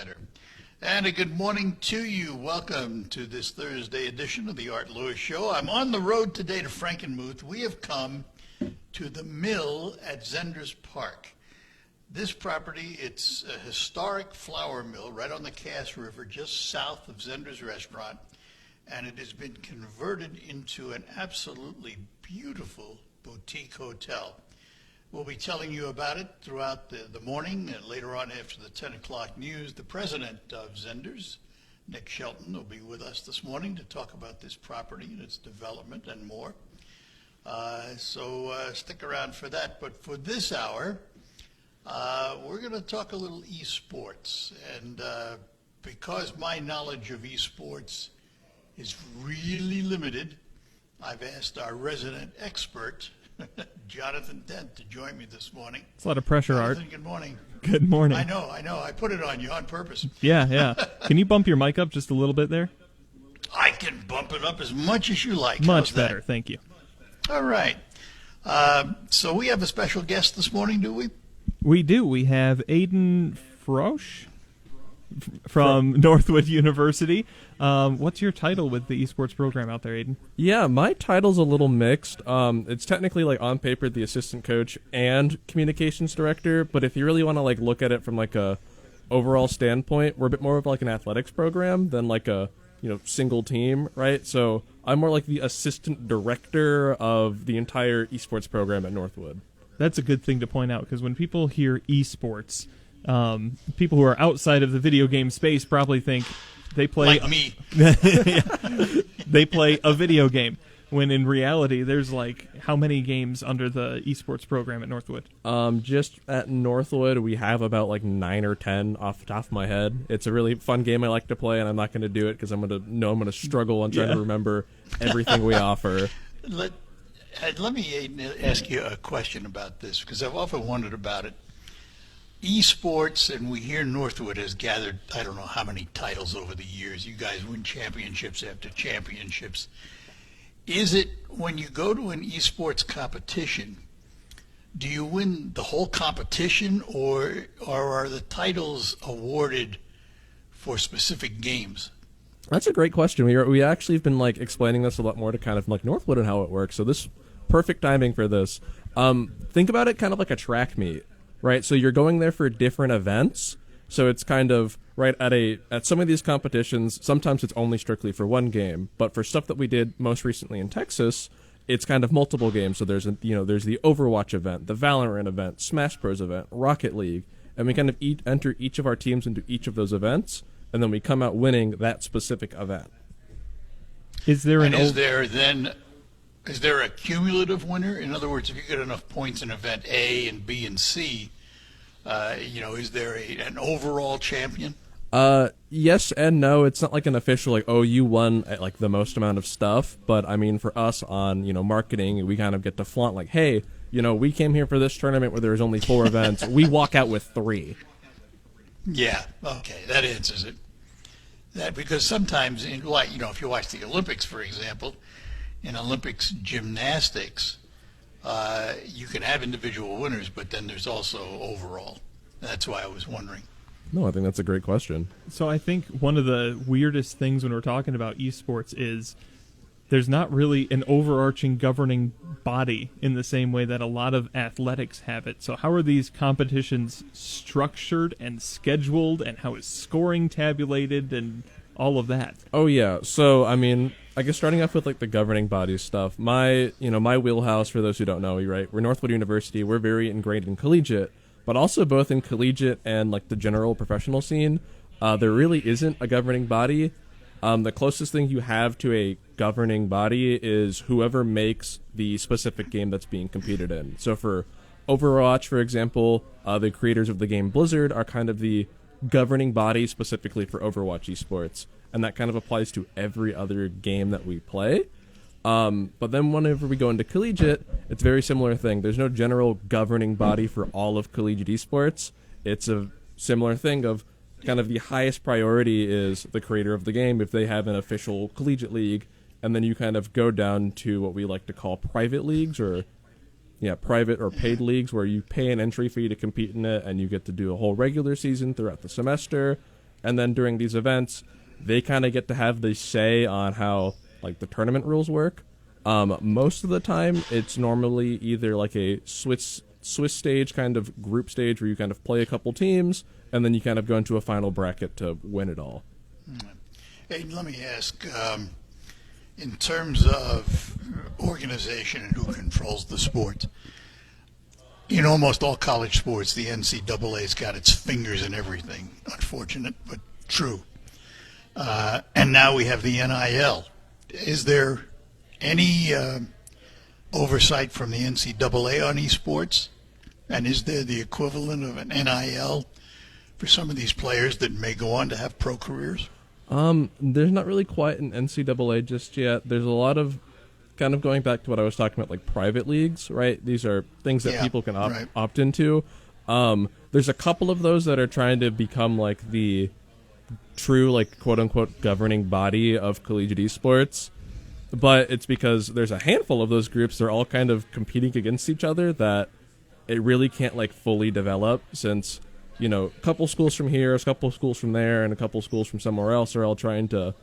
Center. And a good morning to you. Welcome to this Thursday edition of the Art Lewis Show. I'm on the road today to Frankenmuth. We have come to the mill at Zenders Park. This property, it's a historic flour mill right on the Cass River, just south of Zenders Restaurant, and it has been converted into an absolutely beautiful boutique hotel. We'll be telling you about it throughout the morning, and later on after the 10 o'clock news. The president of Zenders, Nick Shelton, will be with us this morning to talk about this property and its development and more. So stick around for that. But for this hour, we're going to talk a little esports. And because my knowledge of esports is really limited, I've asked our resident expert, Jonathan Dent, to join me this morning. It's a lot of pressure, Jonathan, Art. good morning. Good morning. I know. I put it on you on purpose. Yeah. Can you bump your mic up just a little bit there? I can bump it up as much as you like. Much How's that? better, thank you. All right. So we have a special guest this morning, do we? We do. We have Aiden Frosch from Northwood University. What's your title with the esports program out there, Aiden? Yeah, my title's a little mixed. It's technically, like, on paper, the assistant coach and communications director, but if you really want to, like, look at it from, like, a overall standpoint, we're a bit more of, like, an athletics program than, like, a, single team, right? So I'm more like the assistant director of the entire esports program at Northwood. That's a good thing to point out, because when people hear esports, people who are outside of the video game space probably think they play Like me. they play a video game, when in reality there's like how many games under the esports program at Northwood? Just at Northwood we have about like 9 or 10 off the top of my head. It's a really fun game I like to play, and I'm not going to do it because I'm going to struggle on trying to remember everything we offer. Let me ask you a question about this, because I've often wondered about it. Esports, and we hear Northwood has gathered, I don't know how many titles over the years. You guys win championships after championships. Is it, when you go to an esports competition, do you win the whole competition, or are the titles awarded for specific games? That's a great question. We actually have been like explaining this a lot more to kind of like Northwood and how it works. So this perfect timing for this. Think about it kind of like a track meet, right? So you're going there for different events. So it's kind of right at some of these competitions. Sometimes it's only strictly for one game, but for stuff that we did most recently in Texas, it's kind of multiple games. So there's there's the Overwatch event, the Valorant event, Smash Bros event, Rocket League, and we kind of enter each of our teams into each of those events, and then we come out winning that specific event. Is there a cumulative winner? In other words, if you get enough points in event A and B and C, is there an overall champion? Yes and no. It's not like an official, like, oh, you won at, like, the most amount of stuff. But, I mean, for us on, marketing, we kind of get to flaunt, like, hey, we came here for this tournament where there's only 4 events. We walk out with 3. Yeah, okay, that answers it. Because sometimes, if you watch the Olympics, for example, in Olympics gymnastics, you can have individual winners, but then there's also overall. That's why I was wondering. No, I think that's a great question. So I think one of the weirdest things when we're talking about esports is there's not really an overarching governing body in the same way that a lot of athletics have it. So how are these competitions structured and scheduled, and how is scoring tabulated and all of that? Oh, yeah. So, I mean, I guess starting off with, like, the governing body stuff, my wheelhouse, for those who don't know, right, we're Northwood University, we're very ingrained in collegiate, but also both in collegiate and, like, the general professional scene, there really isn't a governing body. The closest thing you have to a governing body is whoever makes the specific game that's being competed in. So for Overwatch, for example, the creators of the game Blizzard are kind of the governing body specifically for Overwatch esports, and that kind of applies to every other game that we play. But then whenever we go into collegiate, it's a very similar thing. There's no general governing body for all of collegiate esports. It's a similar thing of kind of the highest priority is the creator of the game if they have an official collegiate league, and then you kind of go down to what we like to call private leagues, or private or paid leagues, where you pay an entry fee to compete in it, and you get to do a whole regular season throughout the semester, And then during these events, they kind of get to have the say on how like the tournament rules work. Most of the time, it's normally either like a Swiss stage kind of group stage where you kind of play a couple teams, and then you kind of go into a final bracket to win it all. Hey, let me ask, in terms of organization and who controls the sport, in almost all college sports, the NCAA's got its fingers in everything. Unfortunate, but true. And now we have the NIL. Is there any oversight from the NCAA on esports? And is there the equivalent of an NIL for some of these players that may go on to have pro careers? There's not really quite an NCAA just yet. There's a lot of kind of going back to what I was talking about, like private leagues, right? These are things that people can opt into. There's a couple of those that are trying to become like the true, like quote unquote governing body of collegiate esports. But it's because there's a handful of those groups. They're all kind of competing against each other that it really can't like fully develop, since, you know, a couple schools from here, a couple schools from there, and a couple schools from somewhere else are all trying to,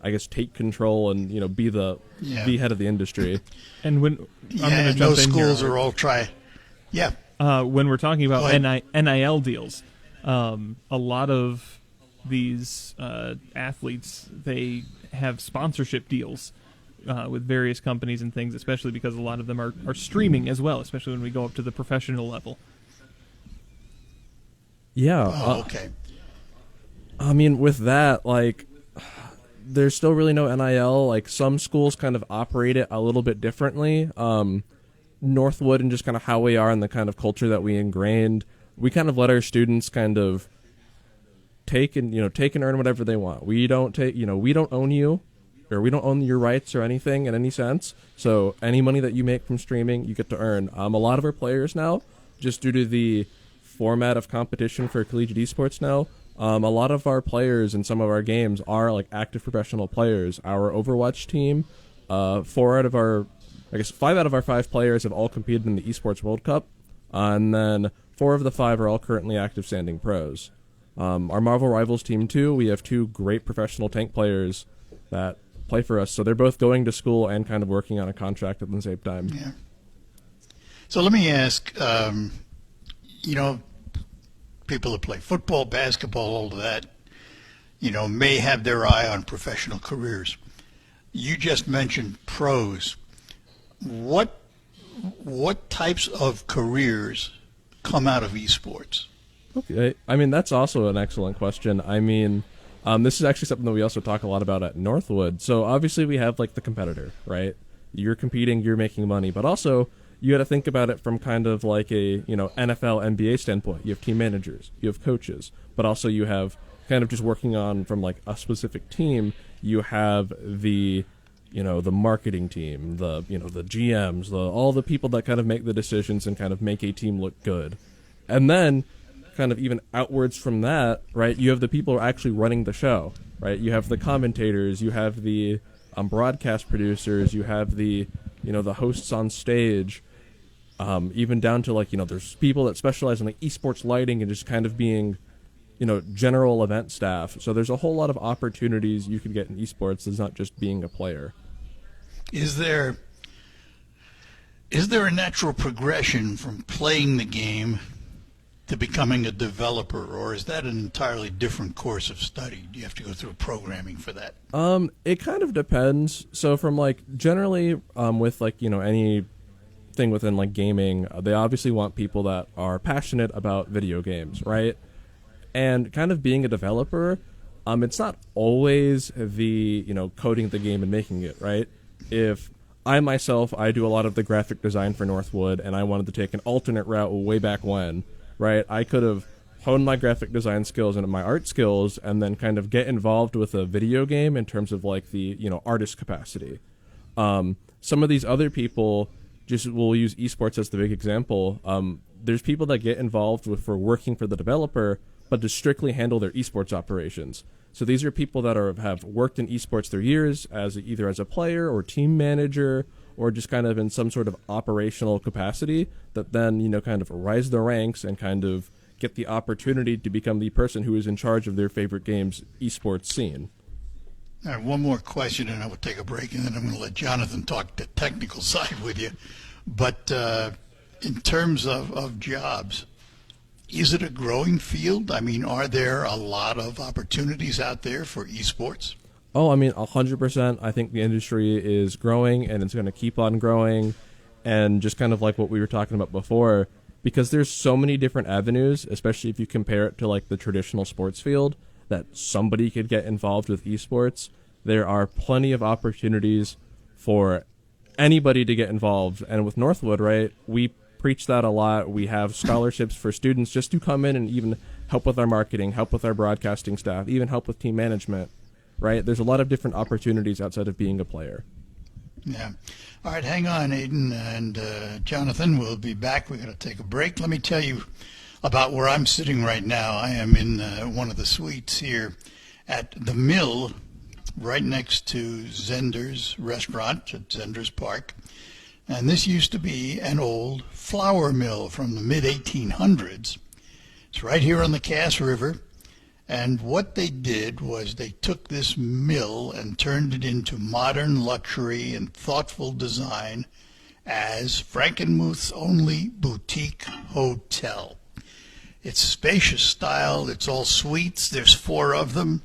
I guess, take control and, you know, be head of the industry. And when those schools are all when we're talking about NIL deals, a lot of these athletes, they have sponsorship deals with various companies and things, especially because a lot of them are streaming as well, especially when we go up to the professional level. Yeah. Okay. I mean, with that, like, there's still really no NIL. Like, some schools kind of operate it a little bit differently. Northwood, and just kind of how we are and the kind of culture that we ingrained, we kind of let our students kind of take and earn whatever they want. We don't own you, or we don't own your rights or anything in any sense. So any money that you make from streaming, you get to earn. A lot of our players now, just due to the format of competition for collegiate esports now, a lot of our players in some of our games are like active professional players. Our Overwatch team, 5 out of our 5 players have all competed in the Esports World Cup, and then 4 of the 5 are all currently active standing pros. Our Marvel Rivals team too, we have 2 great professional tank players that play for us, so they're both going to school and kind of working on a contract at the same time. Yeah. So let me ask, people that play football, basketball, all of that, may have their eye on professional careers. You just mentioned pros. What types of careers come out of esports? Okay, I mean, that's also an excellent question. I mean, this is actually something that we also talk a lot about at Northwood. So obviously we have like the competitor, right? You're competing, you're making money, but also you got to think about it from kind of like a, NFL, NBA standpoint. You have team managers, you have coaches, but also you have kind of just working on from like a specific team. You have the, the marketing team, the GMs, all the people that kind of make the decisions and kind of make a team look good. And then kind of even outwards from that, right, you have the people who are actually running the show, right? You have the commentators, you have the broadcast producers, you have the, the hosts on stage, even down to like, there's people that specialize in like esports lighting and just kind of being, general event staff. So there's a whole lot of opportunities you could get in esports. It's not just being a player. Is there a natural progression from playing the game to becoming a developer, or is that an entirely different course of study? Do you have to go through programming for that? It kind of depends. So from like generally with like, any thing within like gaming, they obviously want people that are passionate about video games, right? And kind of being a developer, it's not always the, coding the game and making it, right? If I myself do a lot of the graphic design for Northwood, and I wanted to take an alternate route way back when, right? I could have honed my graphic design skills and my art skills and then kind of get involved with a video game in terms of like the, artist capacity. Some of these other people, just we'll use esports as the big example. There's people that get involved for working for the developer, but to strictly handle their esports operations. So these are people that have worked in esports their years as either as a player or team manager, or just kind of in some sort of operational capacity that then, kind of rise the ranks and kind of get the opportunity to become the person who is in charge of their favorite game's esports scene. All right, one more question, and I will take a break, and then I'm going to let Jonathan talk the technical side with you. But in terms of jobs, is it a growing field? I mean, are there a lot of opportunities out there for esports? Oh, I mean, 100%. I think the industry is growing, and it's going to keep on growing. And just kind of like what we were talking about before, because there's so many different avenues, especially if you compare it to like the traditional sports field, that somebody could get involved with esports. There are plenty of opportunities for anybody to get involved. And with Northwood, right, we preach that a lot. We have scholarships for students just to come in and even help with our marketing, help with our broadcasting staff, even help with team management, right? There's a lot of different opportunities outside of being a player. Yeah. All right, hang on, Aiden and Jonathan. We'll be back. We're going to take a break. Let me tell you about where I'm sitting right now. I am in one of the suites here at the Mill, right next to Zender's restaurant at Zender's Park. And this used to be an old flour mill from the mid-1800s. It's right here on the Cass River. And what they did was they took this mill and turned it into modern luxury and thoughtful design as Frankenmuth's only boutique hotel. It's spacious style. It's all suites. There's 4 of them.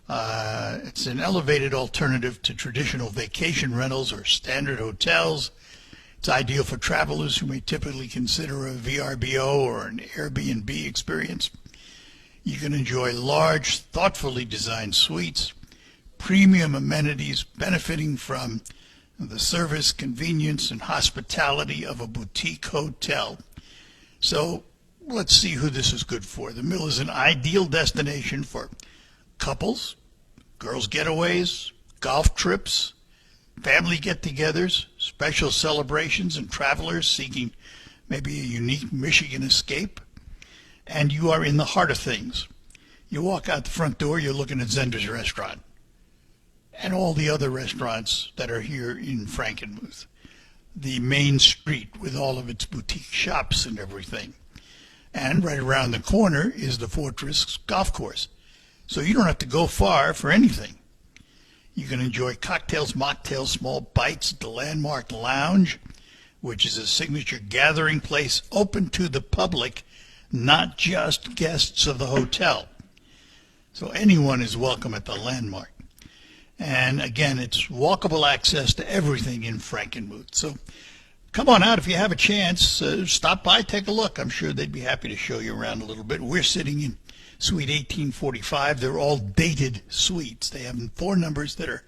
It's an elevated alternative to traditional vacation rentals or standard hotels. It's ideal for travelers who may typically consider a VRBO or an Airbnb experience. You can enjoy large, thoughtfully designed suites, premium amenities benefiting from the service, convenience, and hospitality of a boutique hotel. So let's see who this is good for. The Mill is an ideal destination for couples, girls' getaways, golf trips, family get-togethers, special celebrations, and travelers seeking maybe a unique Michigan escape. And you are in the heart of things. You walk out the front door, you're looking at Zender's restaurant and all the other restaurants that are here in Frankenmuth. The main street with all of its boutique shops and everything. And right around the corner is the Fortress Golf Course. So you don't have to go far for anything. You can enjoy cocktails, mocktails, small bites at the Landmark Lounge, which is a signature gathering place open to the public, not just guests of the hotel. So anyone is welcome at the Landmark. And again, it's walkable access to everything in Frankenmuth. So come on out if you have a chance. Stop by, take a look. I'm sure they'd be happy to show you around a little bit. We're sitting in Suite 1845. They're all dated suites. They have 4 numbers that are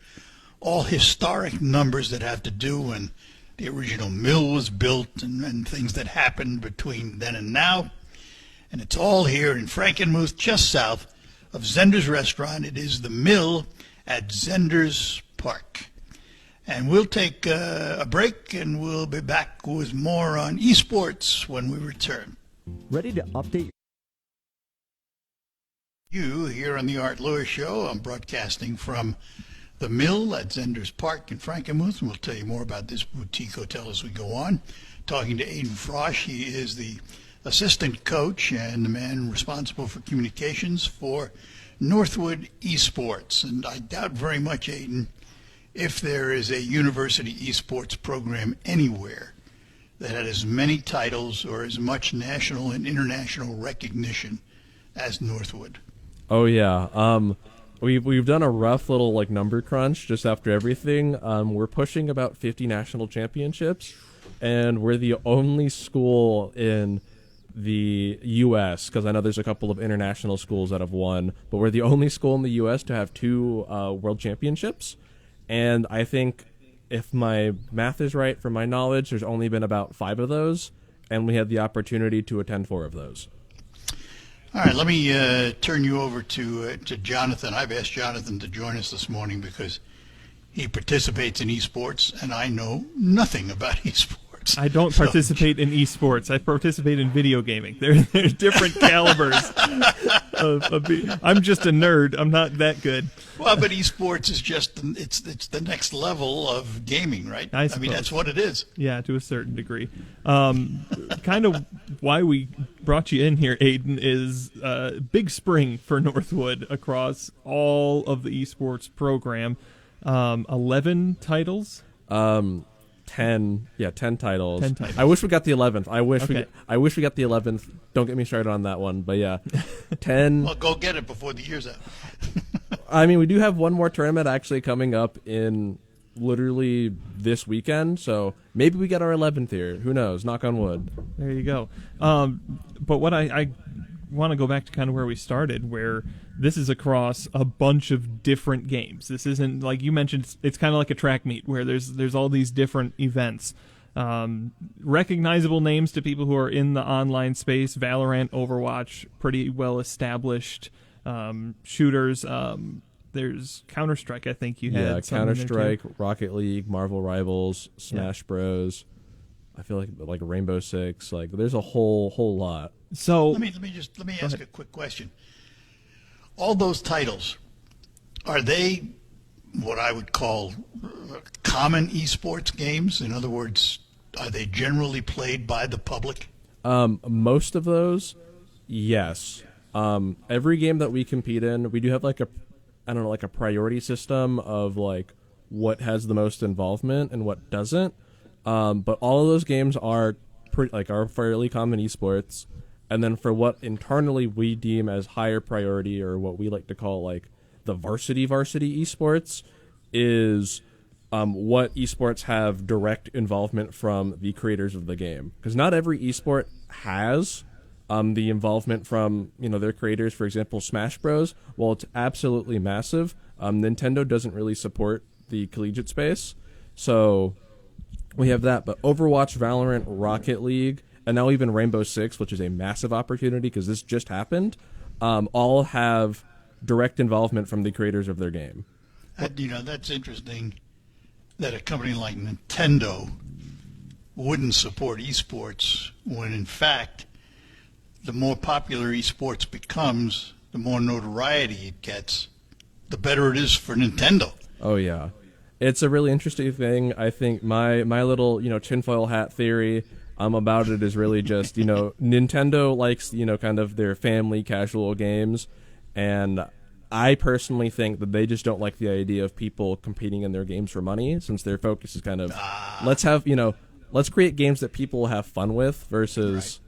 all historic numbers that have to do when the original mill was built and things that happened between then and now. And it's all here in Frankenmuth, just south of Zender's restaurant. It is the Mill at Zender's Park. And we'll take a break, and we'll be back with more on esports when we return. Ready to update you here on the Art Lewis Show. I'm broadcasting from the Mill at Zender's Park in Frankenmuth, and we'll tell you more about this boutique hotel as we go on. Talking to Aiden Frosch. He is the assistant coach and the man responsible for communications for Northwood Esports. And I doubt very much, Aiden, if there is a university esports program anywhere that had as many titles or as much national and international recognition as Northwood. Oh yeah. We've done a rough little like number crunch just after everything. We're pushing about 50 national championships, and we're the only school in the U.S., because I know there's a couple of international schools that have won, but we're the only school in the U.S. to have 2 world championships. And I think if my math is right, from my knowledge, there's only been about 5 of those, and we had the opportunity to attend 4 of those. All right, let me turn you over to Jonathan. I've asked Jonathan to join us this morning because he participates in esports, and I know nothing about esports. I don't participate in esports. I participate in video gaming. They're different calibers. I'm just a nerd. I'm not that good. Well, but esports is just it's the next level of gaming, right? I mean, suppose. that's what it is. Yeah, to a certain degree. Kind of why we brought you in here, Aiden, is big spring for Northwood across all of the esports program. 11 titles. 10 titles. 10 titles. I wish we got the 11th. I wish Okay. we got the 11th. Don't get me started on that one, but yeah. 10. Well, go get it before the year's out. I mean, we do have one more tournament actually coming up in literally this weekend, so maybe we get our 11th here. Who knows? Knock on wood. There you go. But what I want to go back to kind of where we started, where this is across a bunch of different games. This isn't, like you mentioned, it's kind of like a track meet where there's all these different events. Recognizable names to people who are in the online space: Valorant, Overwatch, pretty well established shooters. There's Counter-Strike, I think you had. Yeah, some in there, too. Counter-Strike, Rocket League, Marvel Rivals, Smash Bros. I feel like Rainbow Six. Like, there's a whole lot. So Let me ask a quick question. All those titles, are they what I would call common esports games? In other words, are they generally played by the public? Most of those, yes. Every game that we compete in, we do have like a priority system of like what has the most involvement and what doesn't. But all of those games are are fairly common esports. And then for what internally we deem as higher priority, or what we like to call like the varsity esports, is what esports have direct involvement from the creators of the game. Because not every esport has the involvement from their creators. For example, Smash Bros. While it's absolutely massive, Nintendo doesn't really support the collegiate space. So we have that. But Overwatch, Valorant, Rocket League, and now even Rainbow Six, which is a massive opportunity because this just happened, all have direct involvement from the creators of their game. That's interesting that a company like Nintendo wouldn't support esports when, in fact, the more popular esports becomes, the more notoriety it gets, the better it is for Nintendo. Oh, yeah. It's a really interesting thing. I think my little, tinfoil hat theory about it is really just, Nintendo likes, kind of their family casual games. And I personally think that they just don't like the idea of people competing in their games for money, since their focus is kind of, let's create games that people will have fun with versus,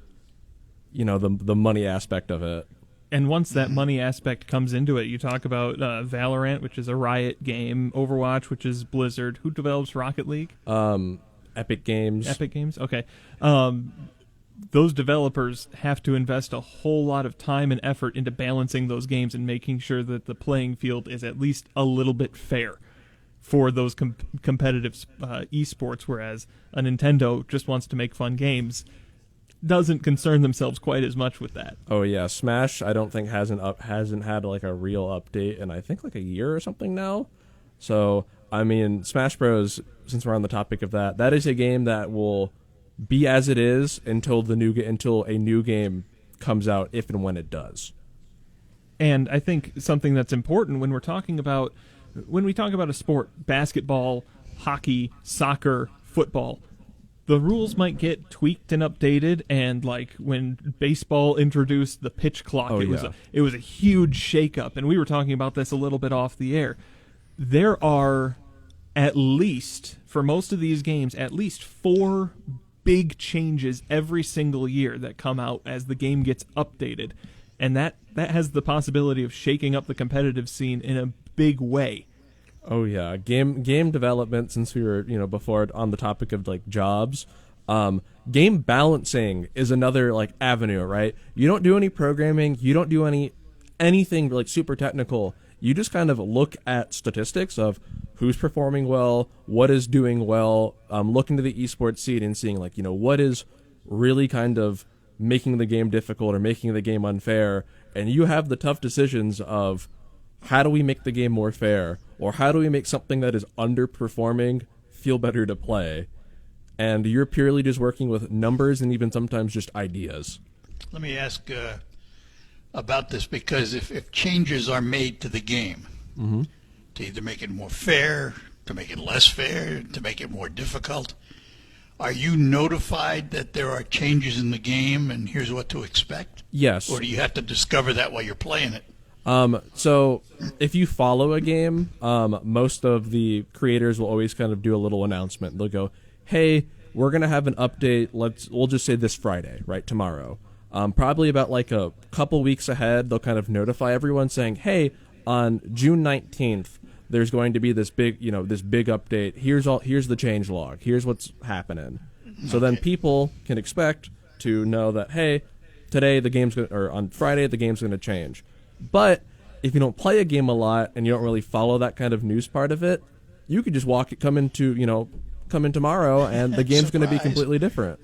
the money aspect of it. And once that money aspect comes into it, you talk about Valorant, which is a Riot game, Overwatch, which is Blizzard. Who develops Rocket League? Epic Games. Epic Games? Okay. Those developers have to invest a whole lot of time and effort into balancing those games and making sure that the playing field is at least a little bit fair for those competitive esports, whereas a Nintendo just wants to make fun games, doesn't concern themselves quite as much with that. Oh yeah, Smash I don't think hasn't had like a real update in I think like a year or something now. So I mean, Smash Bros, since we're on the topic of that is a game that will be as it is until a new game comes out, if and when it does. And I think something that's important when we talk about a sport, basketball, hockey, soccer, football, the rules might get tweaked and updated, and like when baseball introduced the pitch clock, it was a huge shakeup, and we were talking about this a little bit off the air. There are at least, for most of these games, at least 4 big changes every single year that come out as the game gets updated, and that has the possibility of shaking up the competitive scene in a big way. Oh yeah, game development. Since we were before on the topic of like jobs, game balancing is another like avenue, right? You don't do any programming, you don't do anything like super technical. You just kind of look at statistics of who's performing well, what is doing well, look into the esports scene and seeing like what is really kind of making the game difficult or making the game unfair, and you have the tough decisions of how do we make the game more fair, or how do we make something that is underperforming feel better to play? And you're purely just working with numbers and even sometimes just ideas. Let me ask about this because if changes are made to the game, to either make it more fair, to make it less fair, to make it more difficult, are you notified that there are changes in the game and here's what to expect? Yes. Or do you have to discover that while you're playing it? So if you follow a game, most of the creators will always kind of do a little announcement. They'll go, "Hey, we're gonna have an update. We'll just say this Friday, right? Tomorrow." Probably about like a couple weeks ahead, they'll kind of notify everyone saying, "Hey, on June 19th, there's going to be this big update. Here's the change log. Here's what's happening." So then people can expect to know that, hey, today on Friday the game's gonna change. But if you don't play a game a lot and you don't really follow that kind of news part of it, you could just come in tomorrow and the game's going to be completely different.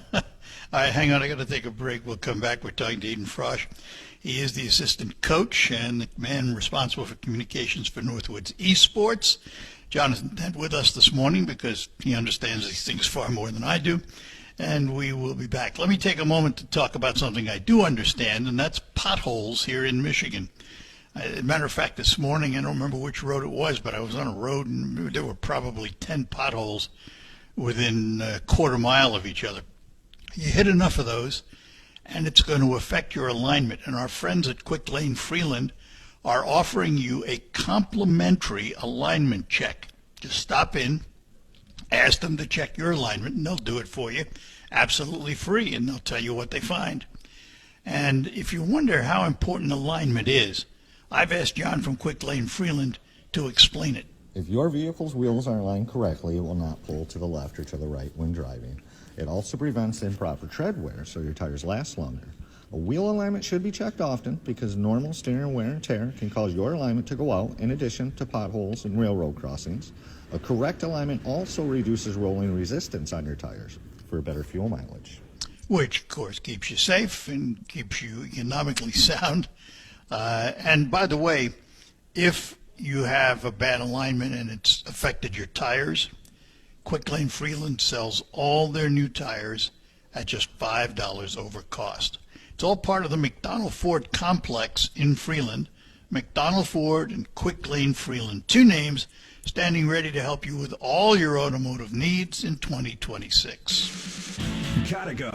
All right, hang on. I got to take a break. We'll come back. We're talking to Aidan Frosch. He is the assistant coach and the man responsible for communications for Northwoods Esports. Jonathan Dent with us this morning because he understands these things far more than I do. And we will be back. Let me take a moment to talk about something I do understand, and that's potholes here in Michigan. As a matter of fact, this morning, I don't remember which road it was, but I was on a road and there were probably 10 potholes within a quarter mile of each other. You hit enough of those, and it's going to affect your alignment. And our friends at Quick Lane Freeland are offering you a complimentary alignment check. Just stop in, ask them to check your alignment, and they'll do it for you absolutely free, and they'll tell you what they find. And if you wonder how important alignment is, I've asked John from Quick Lane Freeland to explain it. If your vehicle's wheels are aligned correctly, it will not pull to the left or to the right when driving. It also prevents improper tread wear, so your tires last longer. A wheel alignment should be checked often because normal steering wear and tear can cause your alignment to go out in addition to potholes and railroad crossings. A correct alignment also reduces rolling resistance on your tires for better fuel mileage. Which, of course, keeps you safe and keeps you economically sound. And by the way, if you have a bad alignment and it's affected your tires, Quick Lane Freeland sells all their new tires at just $5 over cost. It's all part of the McDonald Ford complex in Freeland. McDonald Ford and Quick Lane Freeland, two names standing ready to help you with all your automotive needs in 2026. Gotta go.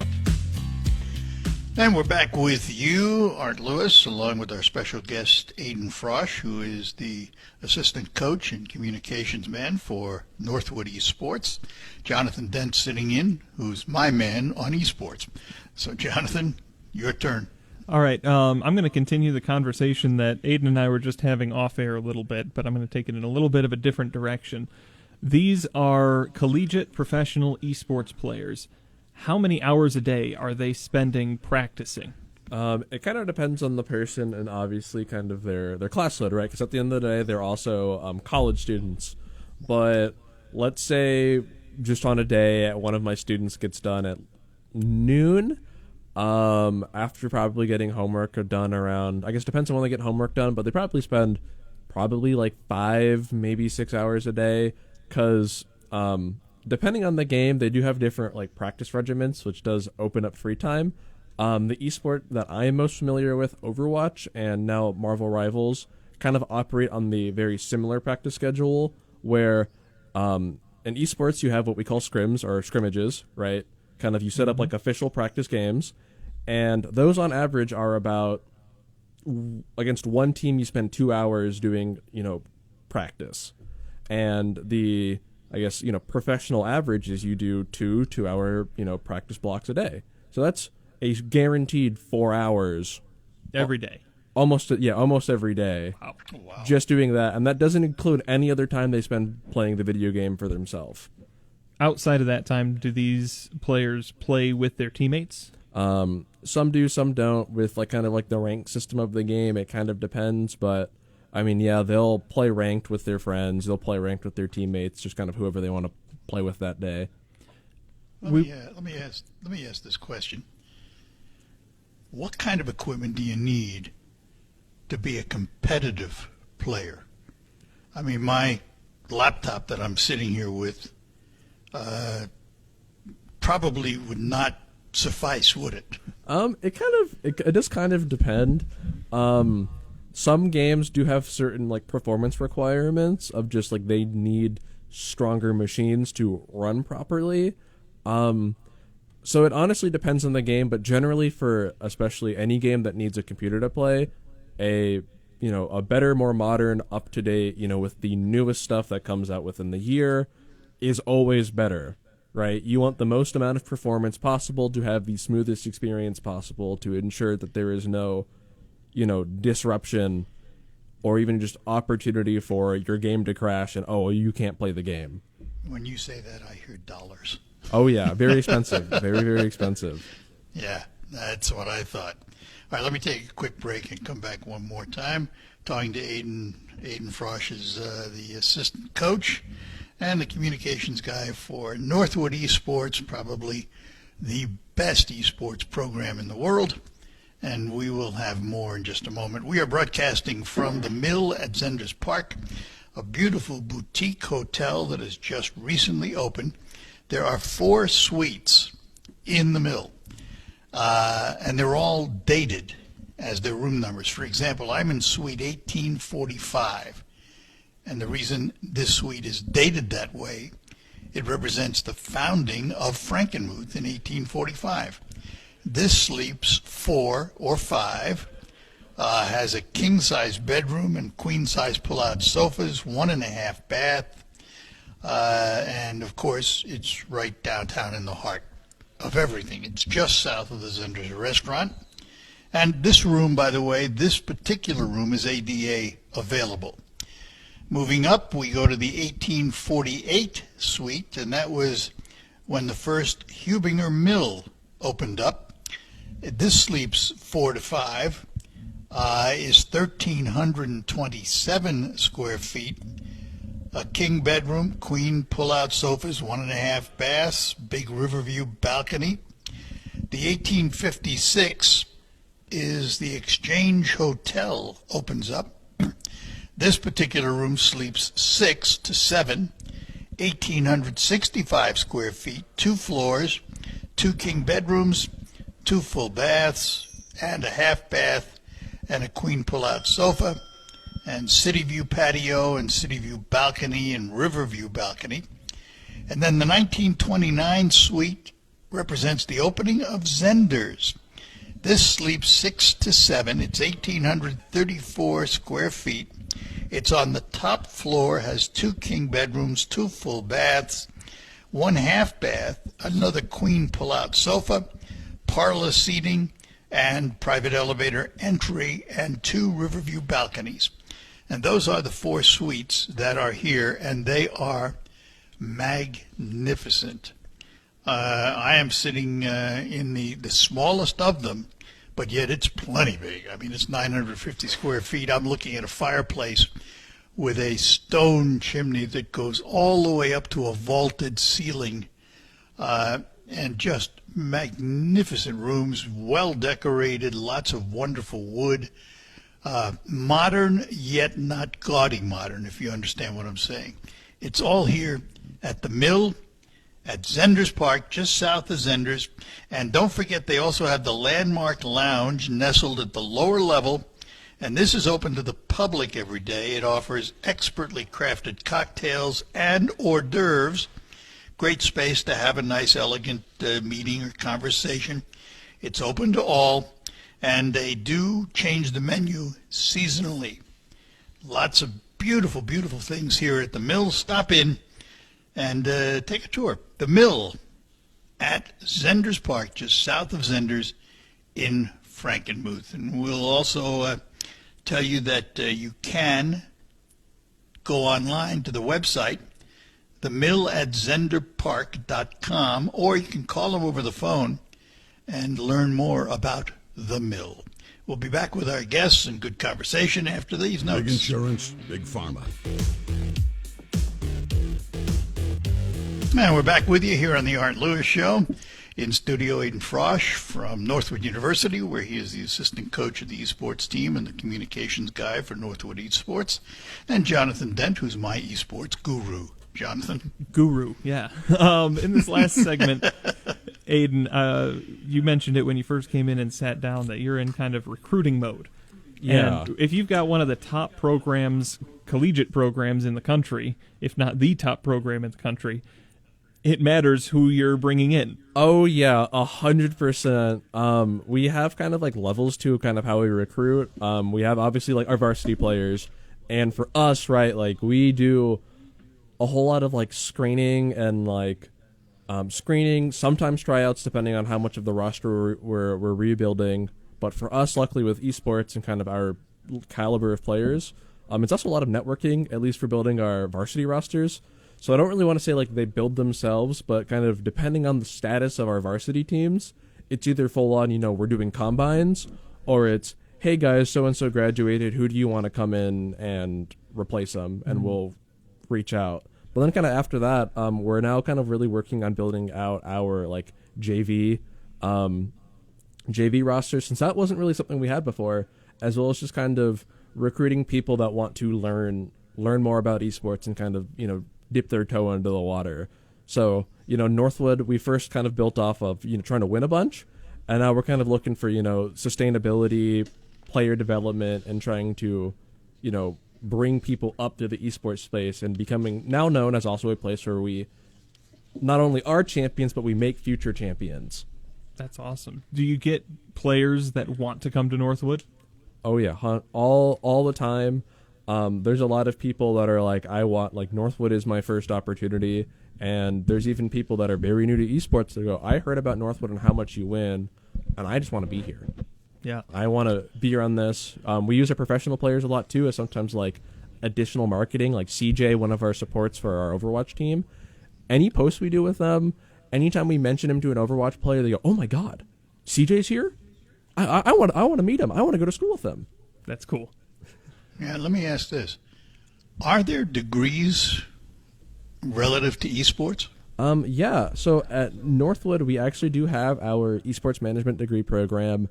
And we're back with you, Art Lewis, along with our special guest, Aidan Frosch, who is the assistant coach and communications man for Northwood Esports. Jonathan Dent sitting in, who's my man on esports. So, Jonathan, your turn. All right, I'm going to continue the conversation that Aidan and I were just having off air a little bit, but I'm going to take it in a little bit of a different direction. These are collegiate professional esports players. How many hours a day are they spending practicing? It kind of depends on the person and obviously kind of their class load, right? Because at the end of the day, they're also college students. But let's say just on a day, one of my students gets done at noon. After probably getting homework done around, I guess depends on when they get homework done, but they probably spend like 5, maybe 6 hours a day, because depending on the game, they do have different like practice regiments, which does open up free time. The esport that I am most familiar with, Overwatch, and now Marvel Rivals, kind of operate on the very similar practice schedule, where in esports you have what we call scrims or scrimmages, right? Kind of you set up like official practice games, and those on average are about, against one team you spend 2 hours doing practice, and the professional average is you do 2 hour practice blocks a day. So that's a guaranteed 4 hours Every day. almost every day. Wow. Just doing that, and that doesn't include any other time they spend playing the video game for themselves. Outside of that time, do these players play with their teammates? Some do, some don't. With kind of the rank system of the game, it kind of depends. But I mean, yeah, they'll play ranked with their friends. They'll play ranked with their teammates, just kind of whoever they want to play with that day. Let me ask this question. What kind of equipment do you need to be a competitive player? I mean, my laptop that I'm sitting here with probably would not suffice, would it? It does kind of depend. Some games do have certain like performance requirements of just like they need stronger machines to run properly. So it honestly depends on the game, but generally for especially any game that needs a computer to play, a better, more modern, up to date, with the newest stuff that comes out within the year is always better, right? You want the most amount of performance possible to have the smoothest experience possible to ensure that there is no, disruption or even just opportunity for your game to crash and, oh, you can't play the game. When you say that, I hear dollars. Oh, yeah, very expensive. Very, very expensive. Yeah, that's what I thought. All right, let me take a quick break and come back one more time. Talking to Aiden Frosch is the assistant coach and the communications guy for Northwood Esports, probably the best esports program in the world. And we will have more in just a moment. We are broadcasting from the Mill at Zenders Park, a beautiful boutique hotel that has just recently opened. There are 4 suites in the Mill, and they're all dated as their room numbers. For example, I'm in suite 1845, and the reason this suite is dated that way, it represents the founding of Frankenmuth in 1845. This sleeps 4 or 5, has a king-size bedroom and queen-size pull-out sofas, 1.5 bath, and of course, it's right downtown in the heart of everything. It's just south of the Zenders restaurant. And this room, by the way, this particular room is ADA available. Moving up, we go to the 1848 suite, and that was when the first Hubinger Mill opened up. This sleeps 4 to 5, is 1,327 square feet. A king bedroom, queen pull-out sofas, 1.5 baths, big Riverview balcony. The 1856 is the Exchange Hotel opens up. This particular room sleeps 6 to 7, 1,865 square feet, 2 floors, 2 king bedrooms, 2 full baths, and a half bath, and a queen pull-out sofa, and City View patio, and City View balcony, and Riverview balcony. And then the 1929 suite represents the opening of Zenders. This sleeps 6 to 7. It's 1,834 square feet. It's on the top floor, has 2 king bedrooms, 2 full baths, 1 half bath, another queen pull-out sofa, parlor seating, and private elevator entry, and 2 Riverview balconies. And those are the 4 suites that are here, and they are magnificent. I am sitting in the smallest of them, but yet it's plenty big. I mean, it's 950 square feet. I'm looking at a fireplace with a stone chimney that goes all the way up to a vaulted ceiling, and just magnificent rooms, well decorated, lots of wonderful wood. Modern, yet not gaudy modern, if you understand what I'm saying. It's all here at the Mill at Zenders Park, just south of Zenders. And don't forget, they also have the Landmark Lounge nestled at the lower level. And this is open to the public every day. It offers expertly crafted cocktails and hors d'oeuvres. Great space to have a nice, elegant meeting or conversation. It's open to all. And they do change the menu seasonally. Lots of beautiful, beautiful things here at the Mill. Stop in and take a tour. The Mill at Zenders Park, just south of Zenders in Frankenmuth. And we'll also tell you that you can go online to the website, themillatzenderpark.com, or you can call them over the phone and learn more about the Mill. We'll be back with our guests and good conversation after these notes. Big insurance, big pharma. And we're back with you here on the Art Lewis Show. In studio, Aiden Frosch from Northwood University, where he is the assistant coach of the esports team and the communications guy for Northwood Esports. And Jonathan Dent, who's my esports guru. Jonathan? Guru, yeah. In this last segment, Aiden, you mentioned it when you first came in and sat down that you're in kind of recruiting mode. Yeah. And if you've got one of the top programs, collegiate programs in the country, if not the top program in the country, it matters who you're bringing in. Oh yeah, 100%. We have kind of like levels to kind of how we recruit. We have obviously like our varsity players, and for us, right, like we do a whole lot of like screening and like screening, sometimes tryouts, depending on how much of the roster we're rebuilding. But for us, luckily with esports and kind of our caliber of players, it's also a lot of networking, at least for building our varsity rosters. So I don't really want to say like they build themselves, but kind of depending on the status of our varsity teams, it's either full on, we're doing combines, or it's, hey guys, so-and-so graduated, who do you want to come in and replace them? And we'll reach out. But then kind of after that, we're now kind of really working on building out our like JV roster, since that wasn't really something we had before, as well as just kind of recruiting people that want to learn more about esports and kind of, dip their toe into the water. So, Northwood, we first kind of built off of, trying to win a bunch, and now we're kind of looking for, sustainability, player development, and trying to, bring people up to the esports space and becoming now known as also a place where we not only are champions, but we make future champions. That's awesome. Do you get players that want to come to Northwood? Oh yeah, all the time. There's a lot of people that are like, Northwood is my first opportunity, and there's even people that are very new to esports that go, I heard about Northwood and how much you win, and I just want to be here. Yeah. I want to be around this. We use our professional players a lot too, as sometimes like additional marketing, like CJ, one of our supports for our Overwatch team. Any posts we do with them, anytime we mention him to an Overwatch player, they go, oh my god, CJ's here? I want to meet him. I want to go to school with him. That's cool. Yeah, let me ask this. Are there degrees relative to esports? Yeah, so at Northwood, we actually do have our esports management degree program.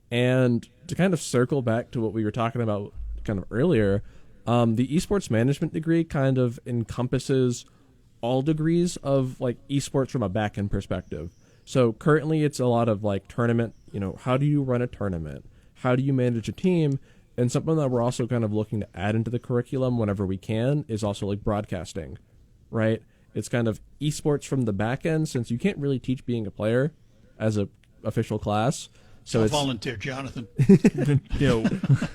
And to kind of circle back to what we were talking about kind of earlier, the esports management degree kind of encompasses all degrees of like esports from a back-end perspective. So currently it's a lot of like tournament, how do you run a tournament? How do you manage a team? And something that we're also kind of looking to add into the curriculum whenever we can is also like broadcasting, right? It's kind of esports from the back end, since you can't really teach being a player as a official class. So I'll volunteer, Jonathan.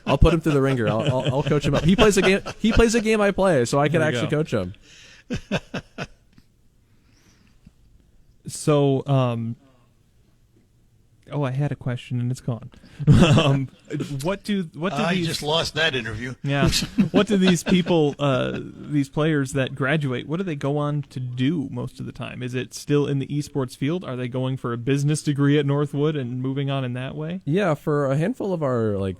I'll put him through the ringer. I'll coach him up. He plays a game. He plays a game I play, so I can actually coach him. So, I had a question and it's gone. What do I these? just lost that interview. Yeah. What do these people, these players that graduate, what do they go on to do most of the time? Is it still in the esports field? Are they going for a business degree at Northwood and moving on in that way? Yeah, for a handful of our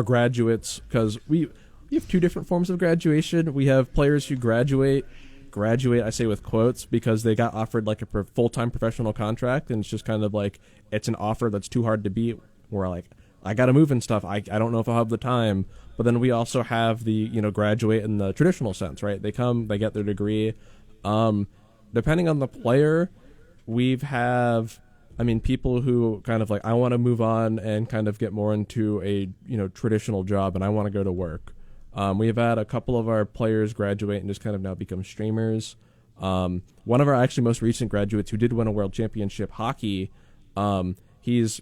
graduates, because we have two different forms of graduation. We have players who graduate, I say with quotes, because they got offered like a full-time professional contract, and it's just kind of like, it's an offer that's too hard to beat. We're like, I got to move and stuff. I don't know if I'll have the time. But then we also have the, graduate in the traditional sense, right? They come, they get their degree. Depending on the player, people who kind of like, I want to move on and kind of get more into a, traditional job, and I want to go to work. We have had a couple of our players graduate and just kind of now become streamers. One of our actually most recent graduates who did win a world championship hockey, he's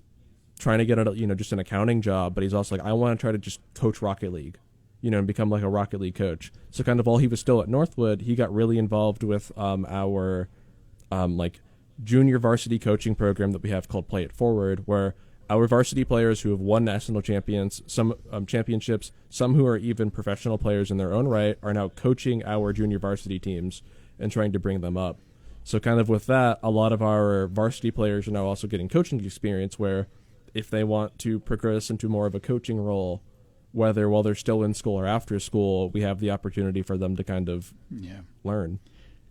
trying to get just an accounting job, but he's also like, I want to try to just coach Rocket League, and become like a Rocket League coach. So kind of while he was still at Northwood, he got really involved with our junior varsity coaching program that we have called Play It Forward, where our varsity players who have won national championships, some who are even professional players in their own right, are now coaching our junior varsity teams and trying to bring them up. So kind of with that, a lot of our varsity players are now also getting coaching experience, where if they want to progress into more of a coaching role, whether while they're still in school or after school, we have the opportunity for them to kind of learn.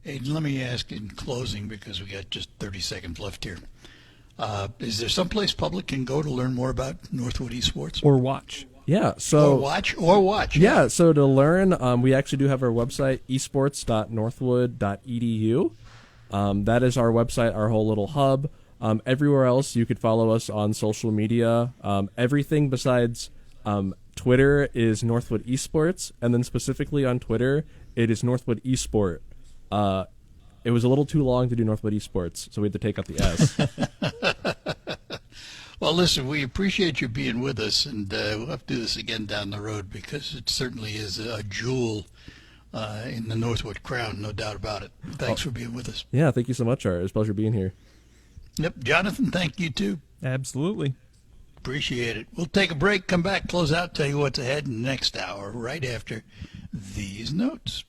Hey, let me ask in closing, because we got just 30 seconds left here. Is there someplace public can go to learn more about Northwood Esports? Or watch? Yeah, so or watch. Yeah, so to learn, we actually do have our website, esports.northwood.edu. That is our website, our whole little hub. Everywhere else, you could follow us on social media. Everything besides Twitter is Northwood Esports, and then specifically on Twitter, it is Northwood Esport. It was a little too long to do Northwood Esports, so we had to take out the S. Well, listen, we appreciate you being with us, and we'll have to do this again down the road because it certainly is a jewel in the Northwood crown, no doubt about it. Thanks for being with us. Yeah, thank you so much, Art. It was a pleasure being here. Yep, Jonathan, thank you too. Absolutely. Appreciate it. We'll take a break, come back, close out, tell you what's ahead in the next hour, right after these notes.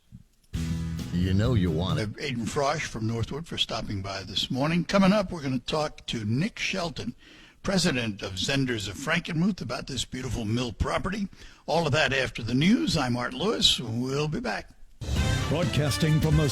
You know you want it. Aiden Frosch from Northwood for stopping by this morning. Coming up, we're going to talk to Nick Shelton, president of Zenders of Frankenmuth, about this beautiful mill property. All of that after the news. I'm Art Lewis. We'll be back. Broadcasting from the